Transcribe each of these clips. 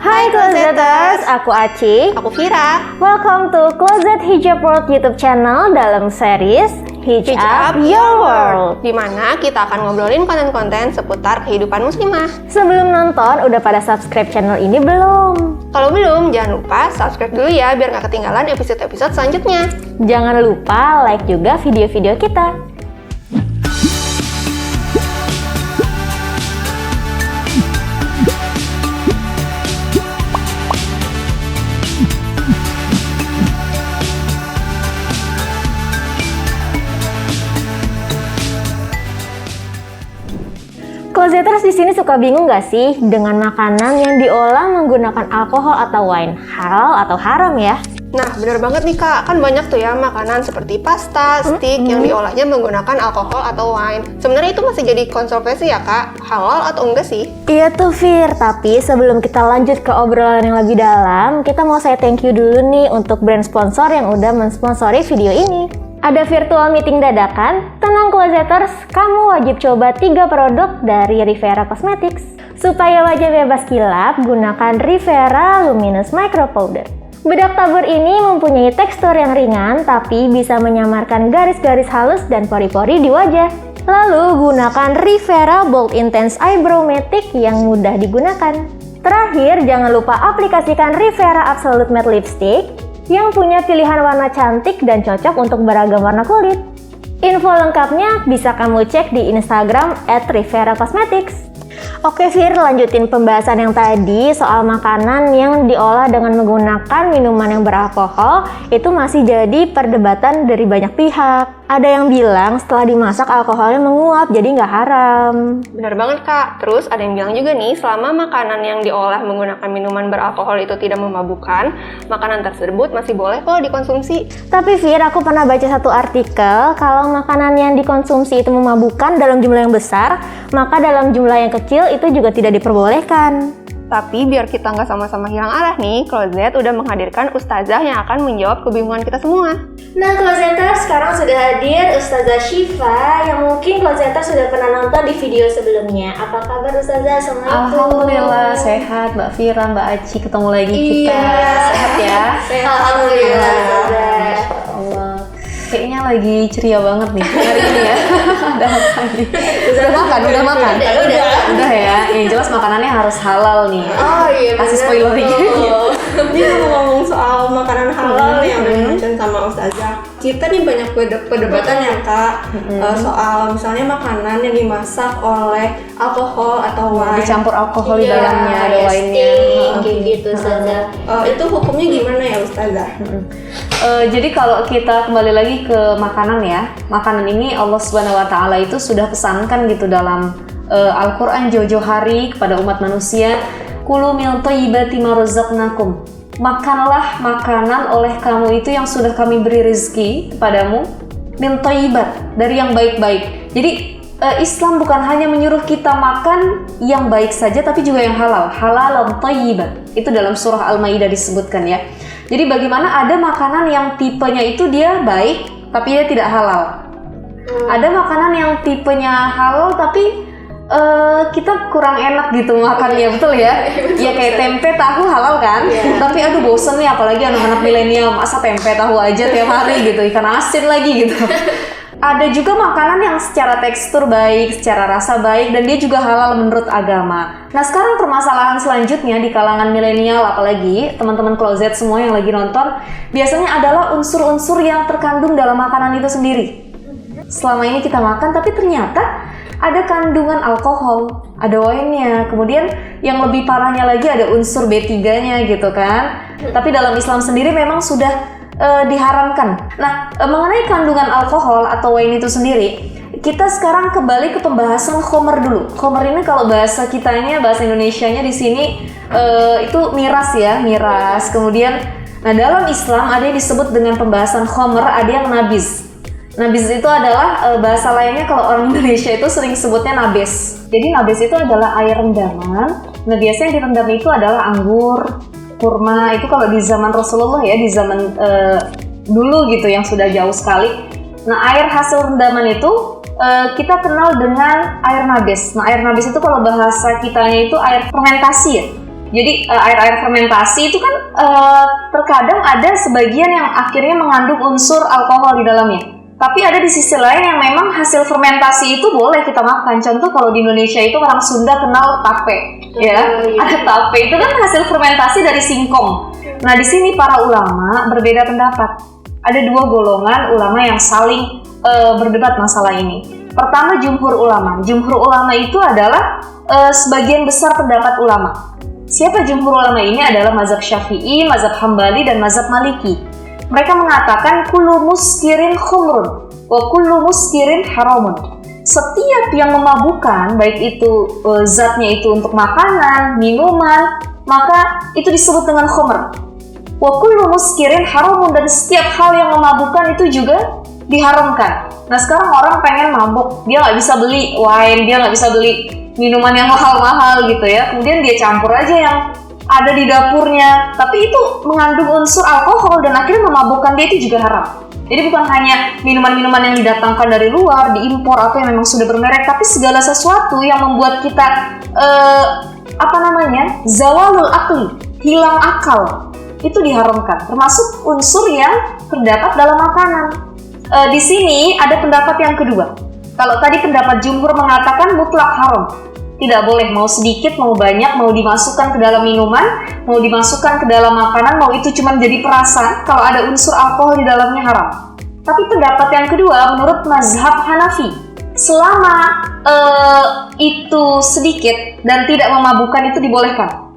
Hai Closeters, aku Aci. Aku Vira. Welcome to Closet Hijab World YouTube channel dalam series Hijab Your World, di mana kita akan ngobrolin konten-konten seputar kehidupan muslimah. Sebelum nonton, udah pada subscribe channel ini belum? Kalau belum, jangan lupa subscribe dulu ya biar gak ketinggalan episode-episode selanjutnya. Jangan lupa like juga video-video kita. Closeters di sini suka bingung gak sih dengan makanan yang diolah menggunakan alkohol atau wine? Halal atau haram ya? Nah, bener banget nih Kak. Kan banyak tuh ya makanan seperti pasta, steak yang diolahnya menggunakan alkohol atau wine. Sebenarnya itu masih jadi kontroversi ya Kak? Halal atau enggak sih? Iya tuh Fir, tapi sebelum kita lanjut ke obrolan yang lebih dalam, kita mau saya thank you dulu nih untuk brand sponsor yang udah mensponsori video ini. Ada virtual meeting dadakan? Tenang Closeters, kamu wajib coba 3 produk dari Rivera Cosmetics. Supaya wajah bebas kilap, gunakan Rivera Luminous Micro Powder. Bedak tabur ini mempunyai tekstur yang ringan, tapi bisa menyamarkan garis-garis halus dan pori-pori di wajah. Lalu gunakan Rivera Bold Intense Eyebrow Matic yang mudah digunakan. Terakhir, jangan lupa aplikasikan Rivera Absolute Matte Lipstick yang punya pilihan warna cantik dan cocok untuk beragam warna kulit. Info lengkapnya bisa kamu cek di Instagram @riveracosmetics. Oke Fir, lanjutin pembahasan yang tadi soal makanan yang diolah dengan menggunakan minuman yang beralkohol. Itu masih jadi perdebatan dari banyak pihak. Ada yang bilang setelah dimasak alkoholnya menguap, jadi nggak haram. Bener banget Kak. Terus ada yang bilang juga nih, selama makanan yang diolah menggunakan minuman beralkohol itu tidak memabukkan, makanan tersebut masih boleh kok dikonsumsi. Tapi Fir, aku pernah baca satu artikel, kalau makanan yang dikonsumsi itu memabukkan dalam jumlah yang besar, maka dalam jumlah yang kecil itu juga tidak diperbolehkan. Tapi biar kita nggak sama-sama hilang arah nih, Closet udah menghadirkan ustazah yang akan menjawab kebingungan kita semua. Nah, Closeters, sekarang sudah hadir Ustazah Syifa yang mungkin Closeters sudah pernah nonton di video sebelumnya. Apa kabar Ustazah? Assalamualaikum. Alhamdulillah, sehat Mbak Vira, Mbak Aci, ketemu lagi kita. Sehat ya? Sehat. Alhamdulillah. Masya Allah. Kayaknya lagi ceria banget nih hari ini ya. Udah makan nih. Udah makan. Udah ya. Yang jelas makanannya harus halal nih. Oh iya, kasih spoiler dikit. Ini ngomong soal makanan halal yang dimention sama Ustazah. Kita nih banyak perdebatan ya Kak, soal misalnya makanan yang dimasak oleh alkohol atau wine. Dicampur alkohol di dalamnya, ada wine-nya. Kayak gitu Ustazah. Itu hukumnya gimana ya Ustazah? Jadi kalau kita kembali lagi ke makanan ya, makanan ini Allah Subhanahu Wa Taala itu sudah pesankan gitu dalam Al-Quran jauh-jauh hari kepada umat manusia, kulu min thayyibati ma razaqnakum. Makanlah makanan oleh kamu itu yang sudah kami beri rezeki kepadamu, min thayyibat, dari yang baik-baik. Jadi Islam bukan hanya menyuruh kita makan yang baik saja, tapi juga yang halal, halalan thayyibat. Itu dalam surah Al-Maidah disebutkan ya. Jadi bagaimana ada makanan yang tipenya itu dia baik, tapi dia tidak halal. Ada makanan yang tipenya halal, tapi kita kurang enak gitu makannya, betul ya? Ya kayak tempe tahu halal kan? Tapi aduh bosen nih, apalagi anak-anak milenial, masa tempe tahu aja tiap hari gitu, ikan asin lagi gitu. Ada juga makanan yang secara tekstur baik, secara rasa baik, dan dia juga halal menurut agama. Nah sekarang permasalahan selanjutnya di kalangan milenial, apalagi teman-teman Closet semua yang lagi nonton, biasanya adalah unsur-unsur yang terkandung dalam makanan itu sendiri. Selama ini kita makan, tapi ternyata ada kandungan alkohol, ada wine-nya, kemudian yang lebih parahnya lagi ada unsur B3-nya gitu kan. Tapi dalam Islam sendiri memang sudah diharamkan. Nah, mengenai kandungan alkohol atau wine itu sendiri, kita sekarang kembali ke pembahasan khomer dulu. Khomer ini kalau bahasa kitanya, bahasa Indonesianya di sini itu miras ya, miras. Kemudian, nah dalam Islam ada yang disebut dengan pembahasan khomer, ada yang nabiz. Nabiz itu adalah bahasa lainnya kalau orang Indonesia itu sering sebutnya nabes. Jadi nabes itu adalah air rendaman. Nah biasanya yang direndam itu adalah anggur, kurma. Itu kalau di zaman Rasulullah ya, di zaman dulu gitu yang sudah jauh sekali. Nah air hasil rendaman itu kita kenal dengan air nabes. Nah air nabes itu kalau bahasa kitanya itu air fermentasi ya. Jadi air-air fermentasi itu kan terkadang ada sebagian yang akhirnya mengandung unsur alkohol di dalamnya. Tapi ada di sisi lain yang memang hasil fermentasi itu boleh kita makan. Contoh kalau di Indonesia itu orang Sunda kenal tape, ya. Ada tape itu kan hasil fermentasi dari singkong. Nah di sini para ulama berbeda pendapat. Ada dua golongan ulama yang saling berdebat masalah ini. Pertama jumhur ulama. Jumhur ulama itu adalah sebagian besar pendapat ulama. Siapa jumhur ulama ini? Adalah mazhab Syafi'i, mazhab Hambali, dan mazhab Maliki. Mereka mengatakan kullu muskirin khumrun wa kullu muskirin haramun. Setiap yang memabukkan, baik itu zatnya itu untuk makanan, minuman, maka itu disebut dengan khumr. Wa kullu muskirin haramun, dan setiap hal yang memabukkan itu juga diharamkan. Nah sekarang orang pengen mabuk, dia nggak bisa beli wine, dia nggak bisa beli minuman yang mahal-mahal gitu ya. Kemudian dia campur aja yang ada di dapurnya, tapi itu mengandung unsur alkohol dan akhirnya memabukkan dia, itu juga haram. Jadi bukan hanya minuman-minuman yang didatangkan dari luar, diimpor atau yang memang sudah bermerek, tapi segala sesuatu yang membuat kita zawalul akli, hilang akal, itu diharamkan. Termasuk unsur yang terdapat dalam makanan. Di sini ada pendapat yang kedua. Kalau tadi pendapat jumhur mengatakan mutlak haram. Tidak boleh, mau sedikit, mau banyak, mau dimasukkan ke dalam minuman, mau dimasukkan ke dalam makanan, mau itu cuma jadi perasa, kalau ada unsur alkohol di dalamnya haram. Tapi pendapat yang kedua, menurut mazhab Hanafi, selama itu sedikit dan tidak memabukkan, itu dibolehkan.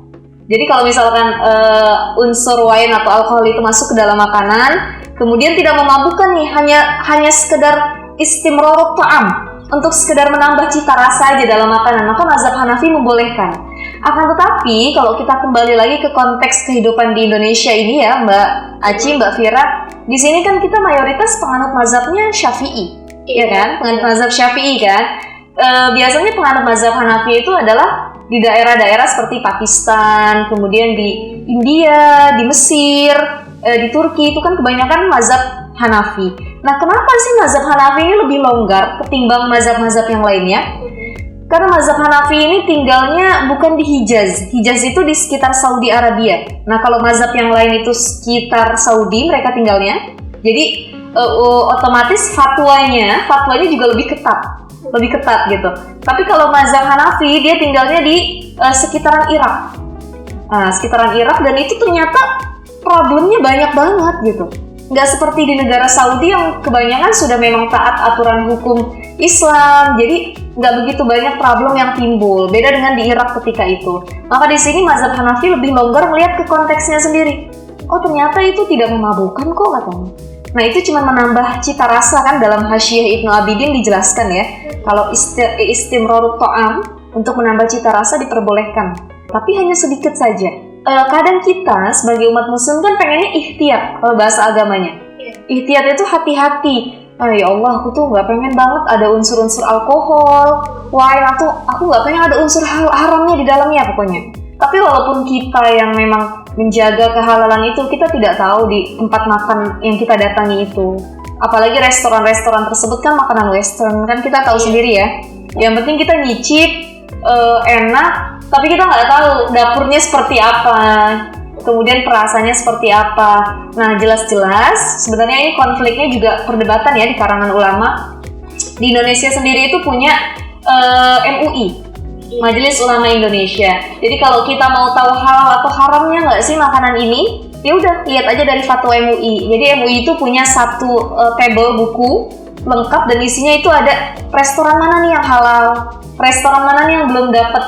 Jadi kalau misalkan unsur wine atau alkohol itu masuk ke dalam makanan, kemudian tidak memabukkan nih, hanya sekedar istimrarut ta'am, untuk sekedar menambah cita rasa aja dalam makanan, maka mazhab Hanafi membolehkan. Akan tetapi kalau kita kembali lagi ke konteks kehidupan di Indonesia ini ya Mbak Aci, Mbak Fira, di sini kan kita mayoritas penganut mazhabnya Syafi'i, ya kan? Penganut mazhab Syafi'i kan. Biasanya penganut mazhab Hanafi itu adalah di daerah-daerah seperti Pakistan, kemudian di India, di Mesir, di Turki, itu kan kebanyakan mazhab Hanafi. Nah, kenapa sih mazhab Hanafi ini lebih longgar ketimbang mazhab-mazhab yang lainnya? Karena mazhab Hanafi ini tinggalnya bukan di Hijaz. Hijaz itu di sekitar Saudi Arabia. Nah, kalau mazhab yang lain itu sekitar Saudi mereka tinggalnya. Jadi otomatis fatwanya juga lebih ketat gitu. Tapi kalau mazhab Hanafi dia tinggalnya di sekitaran Irak. Nah, sekitaran Irak, dan itu ternyata problemnya banyak banget gitu. Nggak seperti di negara Saudi yang kebanyakan sudah memang taat aturan hukum Islam, jadi nggak begitu banyak problem yang timbul. Beda dengan di Irak ketika itu. Maka di sini mazhab Hanafi lebih longgar melihat ke konteksnya sendiri. Oh ternyata itu tidak memabukkan kok katanya. Nah itu cuma menambah cita rasa kan, dalam Hasyiah Ibnu Abidin dijelaskan ya. Kalau istimrarut ta'am untuk menambah cita rasa diperbolehkan, tapi hanya sedikit saja. Kadang kita sebagai umat muslim kan pengennya ihtiyat kalau bahasa agamanya. Ihtiyat itu hati-hati. Ya Allah, aku tuh nggak pengen banget ada unsur-unsur alkohol, wine, atau aku nggak pengen ada unsur haramnya di dalamnya pokoknya. Tapi walaupun kita yang memang menjaga kehalalan itu, kita tidak tahu di tempat makan yang kita datangi itu. Apalagi restoran-restoran tersebut kan makanan western, kan kita tahu sendiri ya. Yang penting kita nyicip, enak, tapi kita nggak tahu dapurnya seperti apa, kemudian perasaannya seperti apa. Nah jelas-jelas sebenarnya ini konfliknya juga perdebatan ya di kalangan ulama. Di Indonesia sendiri itu punya MUI, Majelis Ulama Indonesia. Jadi kalau kita mau tahu halal atau haramnya nggak sih makanan ini, ya udah lihat aja dari fatwa MUI. Jadi MUI itu punya satu table buku lengkap, dan isinya itu ada restoran mana nih yang halal, restoran mana nih yang belum dapat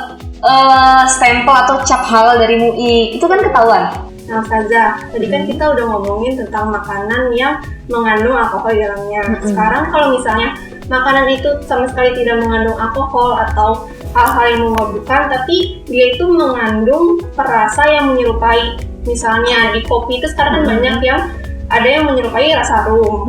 stempel atau cap halal dari MUI, itu kan ketahuan. Nah Ustazah, tadi kan kita udah ngomongin tentang makanan yang mengandung alkohol di dalamnya. Sekarang kalau misalnya makanan itu sama sekali tidak mengandung alkohol atau hal-hal yang memabukkan, tapi dia itu mengandung perasa yang menyerupai. Misalnya di kopi itu sekarang kan banyak yang ada yang menyerupai rasa rum.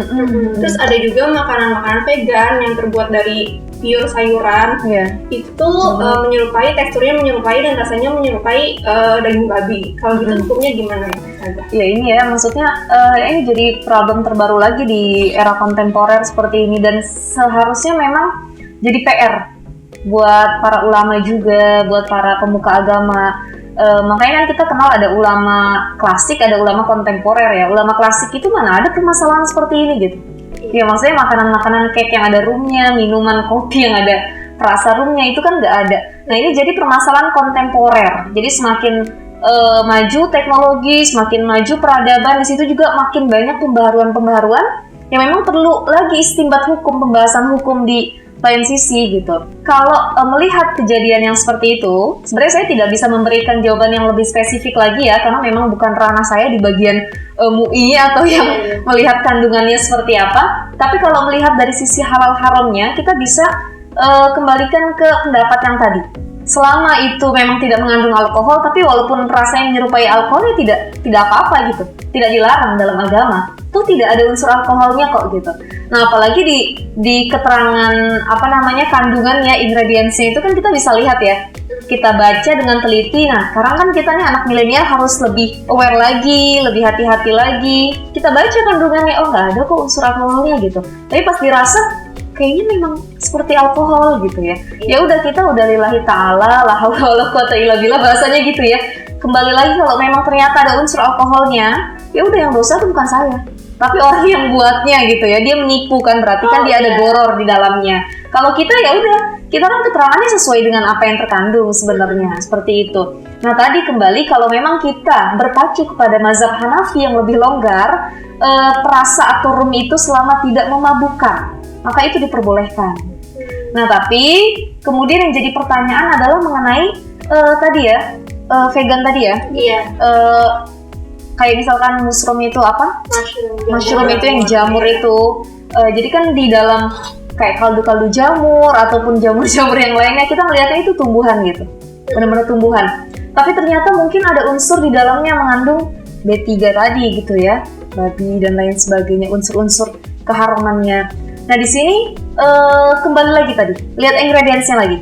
Terus ada juga makanan-makanan vegan yang terbuat dari pure sayuran, itu menyerupai, teksturnya menyerupai dan rasanya menyerupai daging babi. Kalau gitu hukumnya gimana ya? Ya ini ya, maksudnya ini jadi problem terbaru lagi di era kontemporer seperti ini, dan seharusnya memang jadi PR buat para ulama juga, buat para pemuka agama. Makanya kan kita kenal ada ulama klasik, ada ulama kontemporer ya. Ulama klasik itu mana ada permasalahan seperti ini gitu. Ya maksudnya makanan-makanan cake yang ada rumnya, minuman kopi yang ada rasa rumnya itu kan nggak ada. Nah ini jadi permasalahan kontemporer. Jadi semakin maju teknologi, semakin maju peradaban, di situ juga makin banyak pembaharuan-pembaharuan yang memang perlu lagi istinbat hukum, pembahasan hukum di lain sisi gitu. Kalau melihat kejadian yang seperti itu, sebenarnya saya tidak bisa memberikan jawaban yang lebih spesifik lagi ya, karena memang bukan ranah saya di bagian MUI atau yang melihat kandungannya seperti apa. Tapi kalau melihat dari sisi halal haramnya, kita bisa kembalikan ke pendapat yang tadi. Selama itu memang tidak mengandung alkohol, tapi walaupun rasanya menyerupai alkohol ya tidak apa-apa gitu, tidak dilarang dalam agama. Tuh tidak ada unsur alkoholnya kok gitu. Nah apalagi di keterangan kandungannya, ingredientsnya itu kan kita bisa lihat ya. Kita baca dengan teliti. Nah sekarang kan kita nih anak milenial harus lebih aware lagi, lebih hati-hati lagi. Kita baca kandungannya, oh nggak ada kok unsur alkoholnya gitu. Tapi pas dirasa kayaknya memang seperti alkohol gitu ya. Ya udah kita udah lillahi ta'ala, la haula wala quwata illa billah bahasanya gitu ya. Kembali lagi kalau memang ternyata ada unsur alkoholnya, ya udah yang dosa itu bukan saya, tapi orang yang buatnya gitu ya. Dia menipu kan, berarti kan dia ada goror di dalamnya. Kalau kita ya udah, kita kan keterangannya sesuai dengan apa yang terkandung sebenarnya, seperti itu. Nah tadi kembali kalau memang kita berpacu kepada mazhab Hanafi yang lebih longgar, perasa atau rum itu selama tidak memabukkan, maka itu diperbolehkan. Nah tapi kemudian yang jadi pertanyaan adalah mengenai tadi ya, vegan tadi ya. Iya. Kayak misalkan mushroom itu apa? Mushroom itu yang jamur itu. Jadi kan di dalam kayak kaldu-kaldu jamur ataupun jamur-jamur yang lainnya kita melihatnya itu tumbuhan gitu. Benar-benar tumbuhan. Tapi ternyata mungkin ada unsur di dalamnya mengandung B3 tadi gitu ya. Babi dan lain sebagainya, unsur-unsur keharamannya. Nah di sini kembali lagi tadi, lihat ingredientsnya lagi,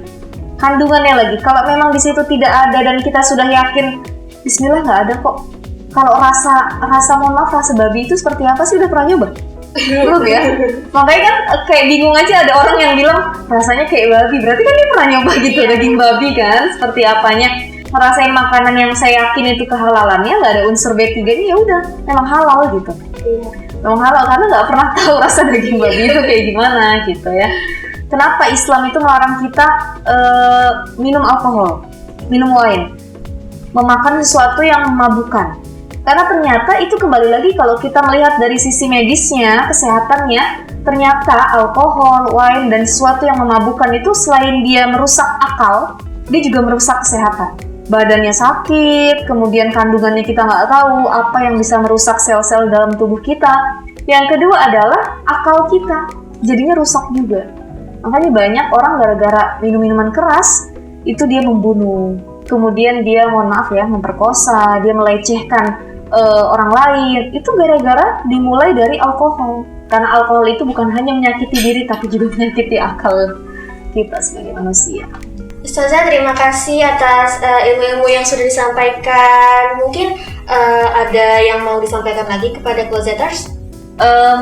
kandungannya lagi. Kalau memang di situ tidak ada dan kita sudah yakin, Bismillah nggak ada kok. Kalau rasa mohon maaf, rasa babi itu seperti apa sih? Udah pernah nyoba? Belum ya? Makanya kan kayak bingung aja, ada orang yang bilang rasanya kayak babi. Berarti kan dia pernah nyoba gitu daging babi kan? Seperti apanya? Ngerasain makanan yang saya yakin itu kehalalannya, nggak ada unsur B3-nya, ya udah memang halal gitu. Memang halal karena nggak pernah tahu rasa daging babi itu kayak gimana gitu ya. Kenapa Islam itu melarang kita minum alkohol, minum wine, memakan sesuatu yang memabukkan? Karena ternyata itu kembali lagi kalau kita melihat dari sisi medisnya, kesehatannya, ternyata alkohol, wine, dan sesuatu yang memabukkan itu selain dia merusak akal, dia juga merusak kesehatan. Badannya sakit, kemudian kandungannya kita nggak tahu apa yang bisa merusak sel-sel dalam tubuh kita. Yang kedua adalah akal kita, jadinya rusak juga. Makanya banyak orang gara-gara minum-minuman keras, itu dia membunuh. Kemudian dia, mohon maaf ya, memperkosa, dia melecehkan orang lain. Itu gara-gara dimulai dari alkohol. Karena alkohol itu bukan hanya menyakiti diri, tapi juga menyakiti akal kita sebagai manusia. Ustazah, terima kasih atas ilmu-ilmu yang sudah disampaikan. Mungkin ada yang mau disampaikan lagi kepada closeters?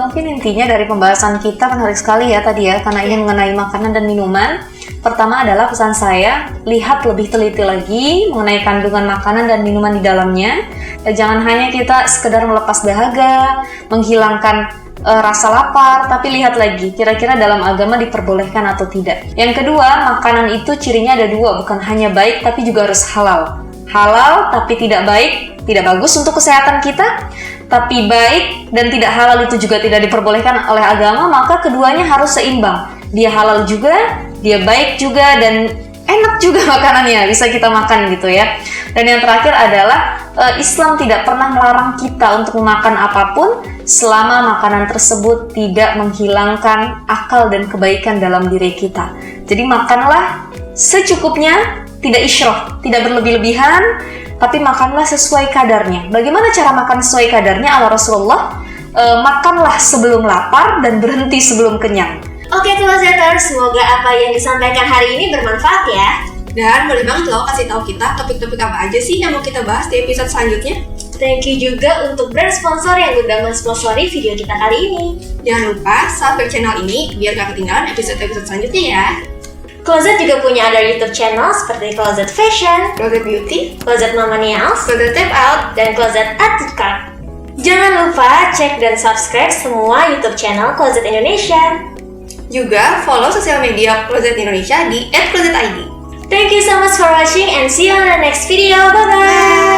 Mungkin intinya dari pembahasan kita menarik sekali ya tadi ya, karena ini mengenai makanan dan minuman. Pertama adalah pesan saya, lihat lebih teliti lagi mengenai kandungan makanan dan minuman di dalamnya. Jangan hanya kita sekedar melepas dahaga, menghilangkan rasa lapar, tapi lihat lagi kira-kira dalam agama diperbolehkan atau tidak. Yang kedua, makanan itu cirinya ada dua, bukan hanya baik tapi juga harus halal. Halal tapi tidak baik, tidak bagus untuk kesehatan kita. Tapi baik dan tidak halal itu juga tidak diperbolehkan oleh agama, maka keduanya harus seimbang. Dia halal juga, dia baik juga, dan enak juga makanannya, bisa kita makan gitu ya. Dan yang terakhir adalah Islam tidak pernah melarang kita untuk memakan apapun selama makanan tersebut tidak menghilangkan akal dan kebaikan dalam diri kita. Jadi makanlah secukupnya, tidak israf, tidak berlebih-lebihan, tapi makanlah sesuai kadarnya. Bagaimana cara makan sesuai kadarnya? Ala Rasulullah, makanlah sebelum lapar dan berhenti sebelum kenyang. Oke, closeters, semoga apa yang disampaikan hari ini bermanfaat ya. Dan boleh banget loh kasih tahu kita topik-topik apa aja sih yang mau kita bahas di episode selanjutnya. Thank you juga untuk brand sponsor yang udah mensponsori video kita kali ini. Jangan lupa subscribe channel ini biar gak ketinggalan episode-episode selanjutnya ya. Closet juga punya ada YouTube channel seperti Closet Fashion, Closet Beauty, Closet Mama Niels, Closet Tap Out, dan Closet Atikart. Jangan lupa cek dan subscribe semua YouTube channel Closet Indonesia. juga follow sosial media Closet Indonesia di @closetid. Thank you so much for watching and see you on the next video. Bye-bye!